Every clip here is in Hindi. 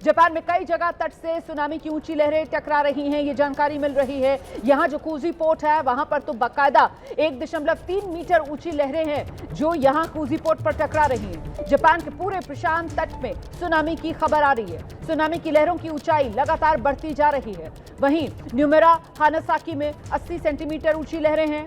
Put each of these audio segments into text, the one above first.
जापान में कई जगह तट से सुनामी की ऊंची लहरें टकरा रही हैं, ये जानकारी मिल रही है। यहां जो कूजी पोर्ट है वहां पर तो बाकायदा 1.3 मीटर ऊंची लहरें हैं जो यहां कूजी पोर्ट पर टकरा रही हैं। जापान के पूरे प्रशांत तट में सुनामी की खबर आ रही है। सुनामी की लहरों की ऊंचाई लगातार बढ़ती जा रही है। वहीं न्यूमेरा हानासाकी में 80 सेंटीमीटर ऊंची लहरें हैं।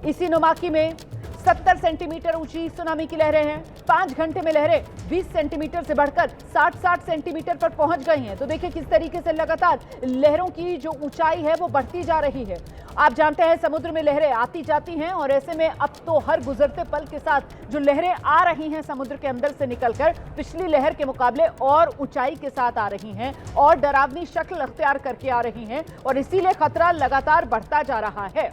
इसिनोमाकी में 70 सेंटीमीटर ऊंची सुनामी की लहरें हैं। 5 घंटे में लहरें 20 सेंटीमीटर से बढ़कर 60 सेंटीमीटर पर पहुंच गई हैं। तो देखिए किस तरीके से लगातार लहरों की जो ऊंचाई है वो बढ़ती जा रही है। आप जानते हैं समुद्र में लहरें आती जाती हैं और ऐसे में अब तो हर गुजरते पल के साथ जो लहरें आ रही हैं समुद्र के अंदर से निकलकर पिछली लहर के मुकाबले और ऊंचाई के साथ आ रही हैं और डरावनी शक्ल अख्तियार करके आ रही हैं और इसीलिए खतरा लगातार बढ़ता जा रहा है।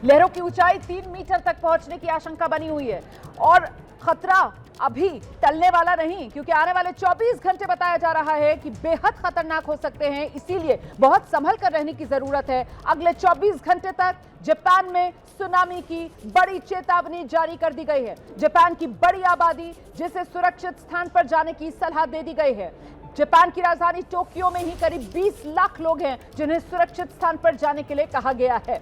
लहरों की ऊंचाई 3 मीटर तक पहुंचने की आशंका बनी हुई है और खतरा अभी टलने वाला नहीं, क्योंकि आने वाले 24 घंटे बताया जा रहा है कि बेहद खतरनाक हो सकते हैं। इसीलिए बहुत संभल कर रहने की जरूरत है। अगले 24 घंटे तक जापान में सुनामी की बड़ी चेतावनी जारी कर दी गई है। जापान की बड़ी आबादी जिसे सुरक्षित स्थान पर जाने की सलाह दे दी गई है। जापान की राजधानी टोक्यो में ही करीब 20 लाख लोग हैं जिन्हें सुरक्षित स्थान पर जाने के लिए कहा गया है।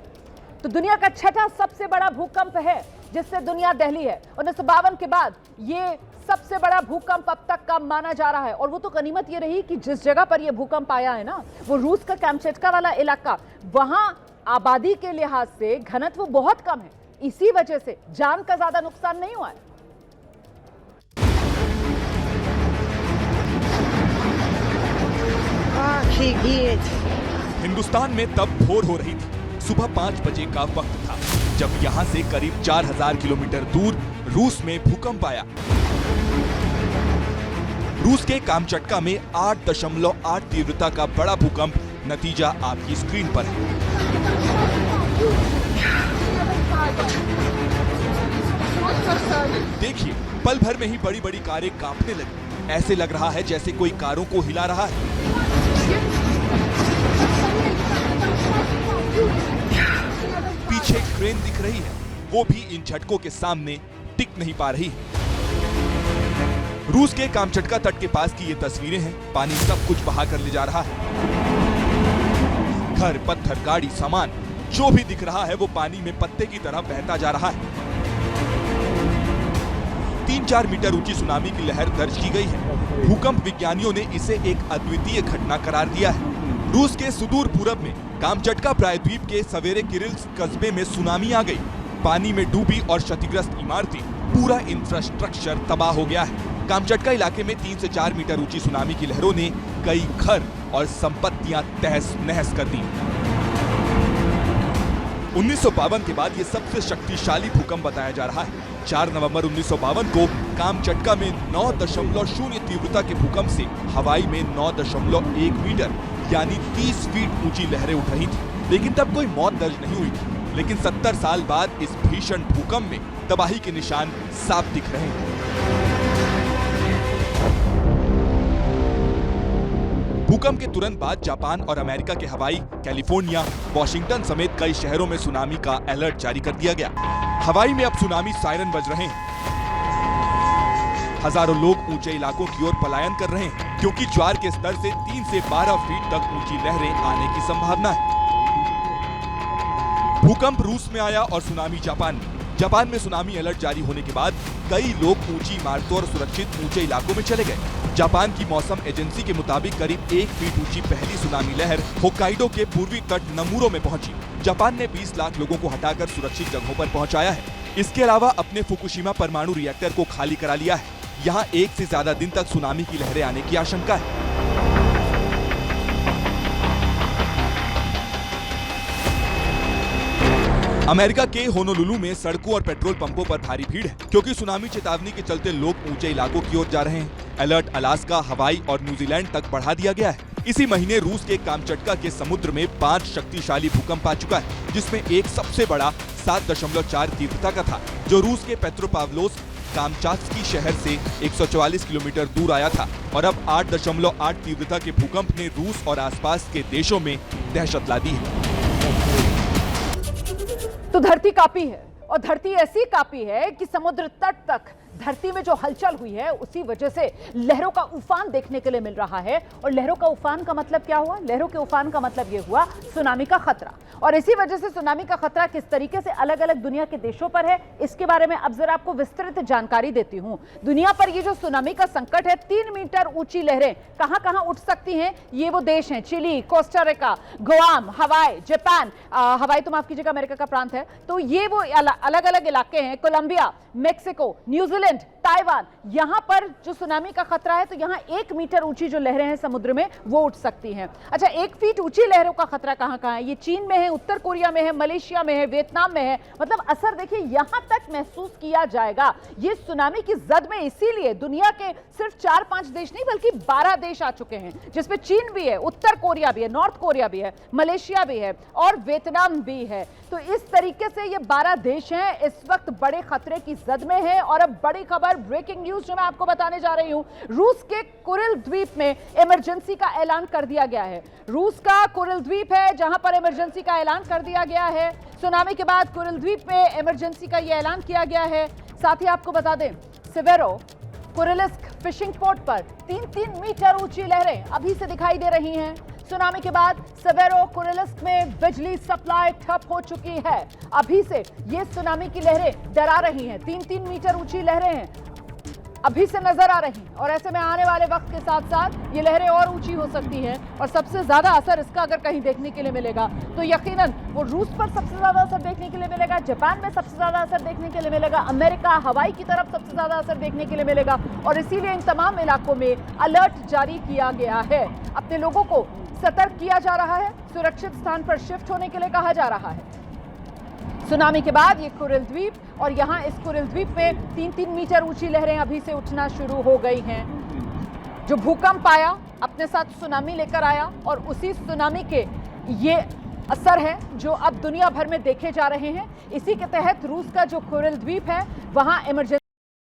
तो दुनिया का छठा सबसे बड़ा भूकंप है जिससे दुनिया दहली है। 1952 के बाद ये सबसे बड़ा भूकंप अब तक का माना जा रहा है। और वो तो गनीमत ये रही कि जिस जगह पर यह भूकंप आया है ना, वो रूस का कैमचेटका वाला इलाका, वहां आबादी के लिहाज से घनत्व बहुत कम है। इसी वजह से जान का ज्यादा नुकसान नहीं हुआ है। हिंदुस्तान में तब भोर हो रही थी। सुबह 5 बजे का वक्त था जब यहां से करीब 4000 किलोमीटर दूर रूस में भूकंप आया। रूस के कामचटका में 8.8 तीव्रता का बड़ा भूकंप, नतीजा आपकी स्क्रीन पर है। देखिए, पल भर में ही बड़ी बड़ी कारें कांपने लगी। ऐसे लग रहा है जैसे कोई कारों को हिला रहा है। पीछे क्रेन दिख रही है, वो भी इन झटकों के सामने टिक नहीं पा रही है। रूस के कामचटका तट के पास की ये तस्वीरें हैं। पानी सब कुछ बहा कर ले जा रहा है। घर, पत्थर, गाड़ी, सामान, जो भी दिख रहा है वो पानी में पत्ते की तरह बहता जा रहा है। 3-4 मीटर ऊंची सुनामी की लहर दर्ज की गई है। भूकंप विज्ञानियों ने इसे एक अद्वितीय घटना करार दिया है। रूस के सुदूर पूरब में कामचटका प्रायद्वीप के सवेरे किरिल्स्क कस्बे में सुनामी आ गई। पानी में डूबी और क्षतिग्रस्त इमारतें, पूरा इंफ्रास्ट्रक्चर तबाह हो गया है। कामचटका इलाके में 3 से 4 मीटर ऊंची सुनामी की लहरों ने कई घर और संपत्तियां तहस नहस कर दी। 1952 के बाद ये सबसे शक्तिशाली भूकंप बताया जा रहा है। 4 नवंबर 1952 को कामचटका में 9.0 तीव्रता के भूकंप से हवाई में 9.1 मीटर यानी 30 फीट ऊंची लहरें उठ रही थी, लेकिन तब कोई मौत दर्ज नहीं हुई थी। लेकिन 70 साल बाद इस भीषण भूकंप में तबाही के निशान साफ दिख रहे हैं। भूकंप के तुरंत बाद जापान और अमेरिका के हवाई, कैलिफोर्निया, वॉशिंगटन समेत कई शहरों में सुनामी का अलर्ट जारी कर दिया गया। हवाई में अब सुनामी सायरन बज रहे हैं। हजारों लोग ऊंचे इलाकों की ओर पलायन कर रहे हैं क्योंकि ज्वार के स्तर से 3 से 12 फीट तक ऊंची लहरें आने की संभावना है। भूकंप रूस में आया और सुनामी जापान में। जापान में सुनामी अलर्ट जारी होने के बाद कई लोग ऊंची इमारतों और सुरक्षित ऊंचे इलाकों में चले गए। जापान की मौसम एजेंसी के मुताबिक करीब 1 फीट ऊंची पहली सुनामी लहर होक्काइडो के पूर्वी तट नमूरो में पहुंची। जापान ने 20 लाख लोगों को हटाकर सुरक्षित जगहों पर पहुंचाया है। इसके अलावा अपने फुकुशिमा परमाणु रिएक्टर को खाली करा लिया है। यहाँ 1 से ज्यादा दिन तक सुनामी की लहरें आने की आशंका है। अमेरिका के होनोलुलु में सड़कों और पेट्रोल पंपों पर भारी भीड़ है क्योंकि सुनामी चेतावनी के चलते लोग ऊंचे इलाकों की ओर जा रहे हैं। अलर्ट अलास्का, हवाई और न्यूजीलैंड तक बढ़ा दिया गया है। इसी महीने रूस के कामचटका के समुद्र में 5 शक्तिशाली भूकंप आ चुका है, जिसमें एक सबसे बड़ा 7.4 तीव्रता का था जो रूस के पेट्रोपाव्लोव्स्क कामचात्स्की शहर से 144 किलोमीटर दूर आया था। और अब 8.8 तीव्रता के भूकंप ने रूस और आसपास के देशों में दहशत ला दी है। तो धरती कांपी है और धरती ऐसी कांपी है कि समुद्र तट तक धरती में जो हलचल हुई है उसी वजह से लहरों का उफान देखने के लिए मिल रहा है। और लहरों का उफान का मतलब क्या हुआ? लहरों के उफान का मतलब यह हुआ सुनामी का खतरा। और इसी वजह से सुनामी का खतरा किस तरीके से अलग अलग दुनिया के देशों पर है, इसके बारे में अब जरा आपको विस्तृत जानकारी देती हूं। दुनिया पर ये जो सुनामी का संकट है, 3 मीटर ऊंची लहरें कहां कहां उठ सकती हैं, ये वो देश हैं चिली, कोस्टारिका, गुआम, हवाई, जापान, हवाई तो माफ कीजिएगा अमेरिका का प्रांत है, तो ये वो अलग अलग इलाके हैं, कोलंबिया, मेक्सिको, न्यूजीलैंड, ताइवान। यहां पर जो सुनामी का खतरा है, तो यहां 1 मीटर ऊंची जो लहरें हैं समुद्र में वो उठ सकती हैं। अच्छा, 1 फीट ऊंची लहरों का खतरा कहां कहां है? ये चीन में है, उत्तर कोरिया में है, मलेशिया में है, वियतनाम में है। मतलब असर देखिए यहां तक महसूस किया जाएगा। ये सुनामी की जद में इसीलिए दुनिया के सिर्फ 4-5 देश नहीं बल्कि 12 देश आ चुके हैं, जिसमें चीन भी है, उत्तर कोरिया भी है, नॉर्थ कोरिया भी है, मलेशिया भी है और वियतनाम भी है। तो इस तरीके से ये 12 देश हैं इस वक्त बड़े खतरे की जद में है। और अब बड़ी खबर, ब्रेकिंग न्यूज जो मैं आपको बताने जा रही हूं, रूस के कुरिल द्वीप में इमरजेंसी का ऐलान कर दिया गया है। रूस का कुरिल द्वीप है जहां पर इमरजेंसी का ऐलान कर दिया गया है। सुनामी के बाद कुरिल द्वीप में इमरजेंसी का यह ऐलान किया गया है। साथ ही आपको बता दें, सेवेरो कुरिल्स्क फिशिंग पोर्ट पर 3-3 मीटर ऊंची लहरें अभी से दिखाई दे रही हैं। सुनामी के बाद सेवेरो कुरिल्स्क में बिजली सप्लाई ठप हो चुकी है। अभी से ये सुनामी की लहरें डरा रही हैं। 3-3 मीटर ऊंची लहरें हैं अभी से नजर आ रही, और ऐसे में आने वाले वक्त के साथ साथ ये लहरें और ऊंची हो सकती हैं। और सबसे ज्यादा असर इसका अगर कहीं देखने के लिए मिलेगा तो यकीनन वो रूस पर सबसे ज्यादा असर देखने के लिए मिलेगा, जापान में सबसे ज्यादा असर देखने के लिए मिलेगा, अमेरिका, हवाई की तरफ सबसे ज्यादा असर देखने के लिए मिलेगा। और इसीलिए इन तमाम इलाकों में अलर्ट जारी किया गया है। अपने लोगों को सतर्क किया जा रहा है, सुरक्षित स्थान पर शिफ्ट होने के लिए कहा जा रहा है। सुनामी के बाद ये कुरिल द्वीप, और यहां इस कुरिल द्वीप में 3-3 मीटर ऊंची लहरें अभी से उठना शुरू हो गई हैं। जो भूकंप आया अपने साथ सुनामी लेकर आया, और उसी सुनामी के ये असर है जो अब दुनिया भर में देखे जा रहे हैं। इसी के तहत रूस का जो कुरिल द्वीप है वहां इमरजेंसी